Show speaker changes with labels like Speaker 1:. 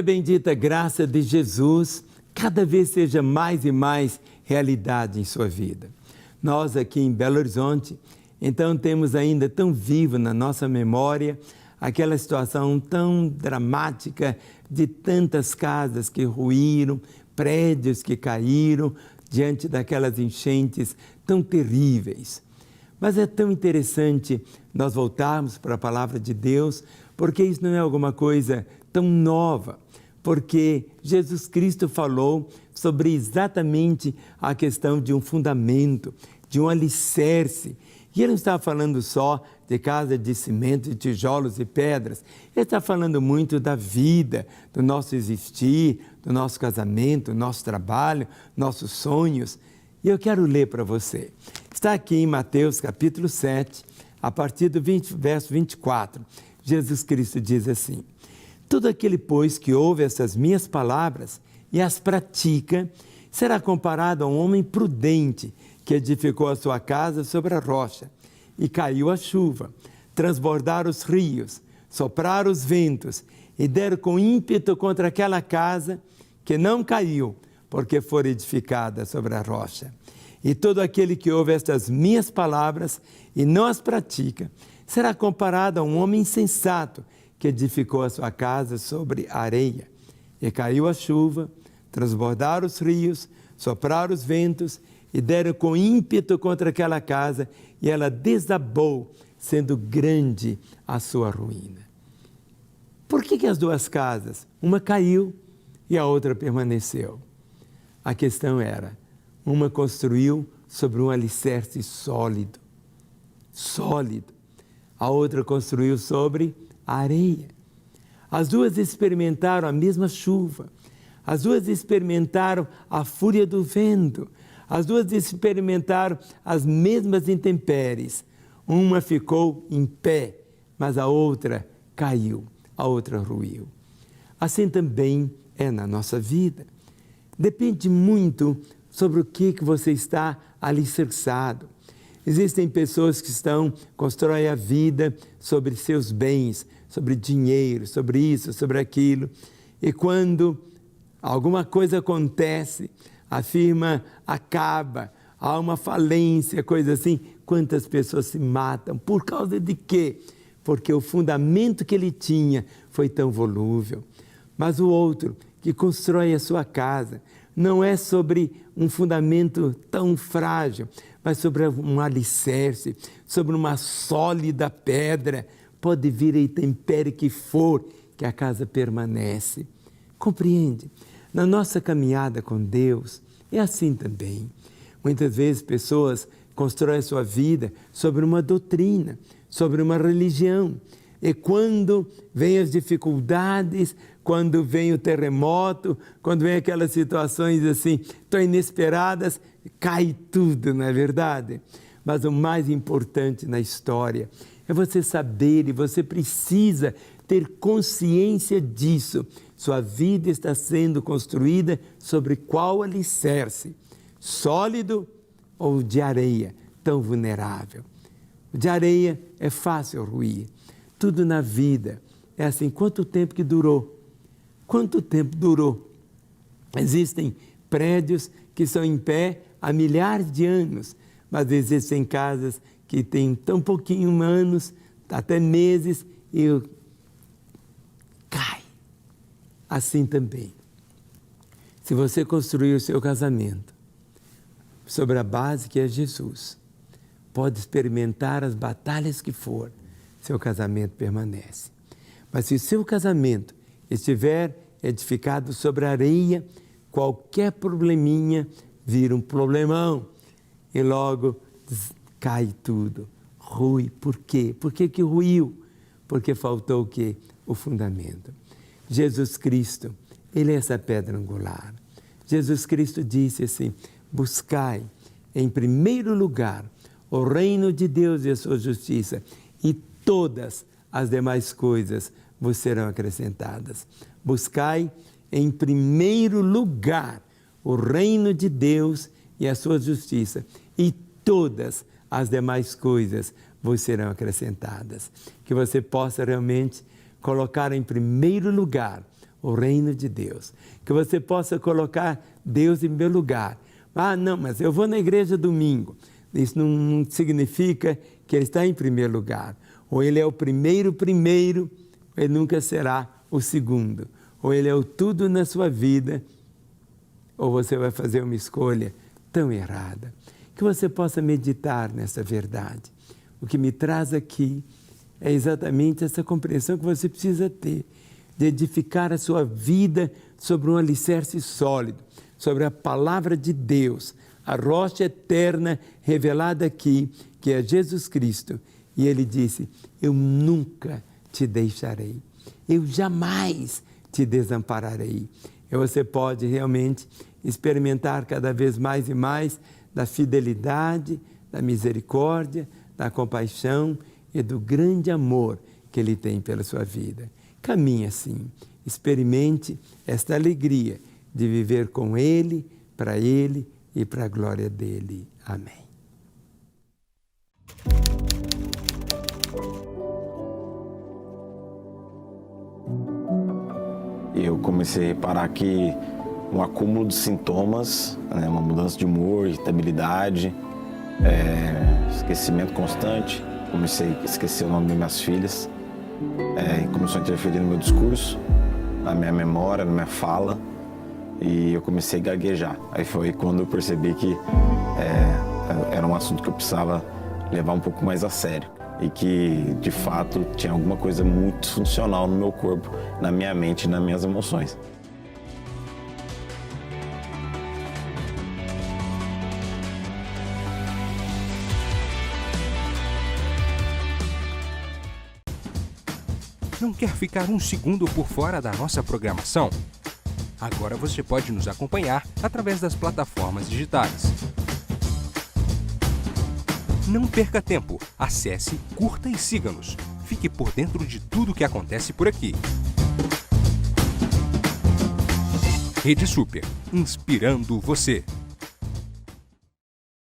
Speaker 1: a bendita graça de Jesus cada vez seja mais e mais realidade em sua vida. Nós aqui em Belo Horizonte, então temos ainda tão vivo na nossa memória aquela situação tão dramática de tantas casas que ruíram, prédios que caíram diante daquelas enchentes tão terríveis. Mas é tão interessante nós voltarmos para a palavra de Deus, porque isso não é alguma coisa tão nova, porque Jesus Cristo falou sobre exatamente a questão de um fundamento, de um alicerce. E ele não está falando só de casa de cimento, de tijolos e pedras. Ele está falando muito da vida, do nosso existir, do nosso casamento, do nosso trabalho, nossos sonhos. E eu quero ler para você. Está aqui em Mateus capítulo 7, a partir do verso 24. Jesus Cristo diz assim: todo aquele, pois, que ouve essas minhas palavras e as pratica, será comparado a um homem prudente que edificou a sua casa sobre a rocha. E caiu a chuva, transbordaram os rios, sopraram os ventos e deram com ímpeto contra aquela casa, que não caiu, porque foi edificada sobre a rocha. E todo aquele que ouve estas minhas palavras e não as pratica, será comparado a um homem insensato que edificou a sua casa sobre a areia. E caiu a chuva, transbordaram os rios, sopraram os ventos e deram com ímpeto contra aquela casa, e ela desabou, sendo grande a sua ruína. Por que as duas casas? Uma caiu e a outra permaneceu. A questão era, uma construiu sobre um alicerce sólido, a outra construiu sobre a areia. As duas experimentaram a mesma chuva, as duas experimentaram a fúria do vento, as duas experimentaram as mesmas intempéries. Uma ficou em pé, mas a outra caiu, a outra ruiu. Assim também é na nossa vida. Depende muito sobre o que você está alicerçado. Existem pessoas que constroem a vida sobre seus bens, sobre dinheiro, sobre isso, sobre aquilo. E quando alguma coisa acontece, a firma acaba, há uma falência, coisa assim, quantas pessoas se matam? Por causa de quê? Porque o fundamento que ele tinha foi tão volúvel. Mas o outro, que constrói a sua casa, não é sobre um fundamento tão frágil, mas sobre um alicerce, sobre uma sólida pedra. Pode vir a intempérie que for, que a casa permanece. Compreende? Na nossa caminhada com Deus, é assim também. Muitas vezes pessoas constroem a sua vida sobre uma doutrina, sobre uma religião. E quando vem as dificuldades, quando vem o terremoto, quando vem aquelas situações assim, tão inesperadas, cai tudo, não é verdade? Mas o mais importante na história é você saber, e você precisa ter consciência disso. Sua vida está sendo construída sobre qual alicerce? Sólido ou de areia, tão vulnerável? De areia é fácil ruir. Tudo na vida é assim. Quanto tempo que durou? Quanto tempo durou? Existem prédios que são em pé há milhares de anos, mas existem casas que têm tão pouquinho anos, até meses, e cai. Assim também, se você construir o seu casamento sobre a base que é Jesus, pode experimentar as batalhas que for, seu casamento permanece. Mas se o seu casamento estiver edificado sobre a areia, qualquer probleminha vira um problemão e logo cai tudo, rui. Por quê? Por que ruiu? Porque faltou o quê? O fundamento. Jesus Cristo, Ele é essa pedra angular. Jesus Cristo disse assim: buscai em primeiro lugar o reino de Deus e a sua justiça, e todas as demais coisas vos serão acrescentadas. Buscai em primeiro lugar o reino de Deus e a sua justiça, e todas as demais coisas vos serão acrescentadas. Que você possa realmente colocar em primeiro lugar o reino de Deus. Que você possa colocar Deus em primeiro lugar. Ah, não, mas eu vou na igreja domingo. Isso não significa que Ele está em primeiro lugar. Ou Ele é o primeiro, Ele nunca será o segundo. Ou Ele é o tudo na sua vida, ou você vai fazer uma escolha tão errada. Que você possa meditar nessa verdade. O que me traz aqui é exatamente essa compreensão que você precisa ter, de edificar a sua vida sobre um alicerce sólido, sobre a palavra de Deus, a rocha eterna revelada aqui, que é Jesus Cristo. E Ele disse, eu nunca te deixarei, eu jamais te desampararei. E você pode realmente experimentar cada vez mais e mais da fidelidade, da misericórdia, da compaixão e do grande amor que Ele tem pela sua vida. Caminhe assim, experimente esta alegria de viver com Ele, para Ele e para a glória dEle. Amém.
Speaker 2: Eu comecei a reparar que um acúmulo de sintomas, né, uma mudança de humor, irritabilidade, esquecimento constante. Comecei a esquecer o nome das minhas filhas, começou a interferir no meu discurso, na minha memória, na minha fala, e eu comecei a gaguejar. Aí foi quando eu percebi que era um assunto que eu precisava levar um pouco mais a sério e que, de fato, tinha alguma coisa muito disfuncional no meu corpo, na minha mente e nas minhas emoções.
Speaker 3: Não quer ficar um segundo por fora da nossa programação? Agora você pode nos acompanhar através das plataformas digitais. Não perca tempo, acesse, curta e siga-nos. Fique por dentro de tudo o que acontece por aqui. Rede Super, inspirando você.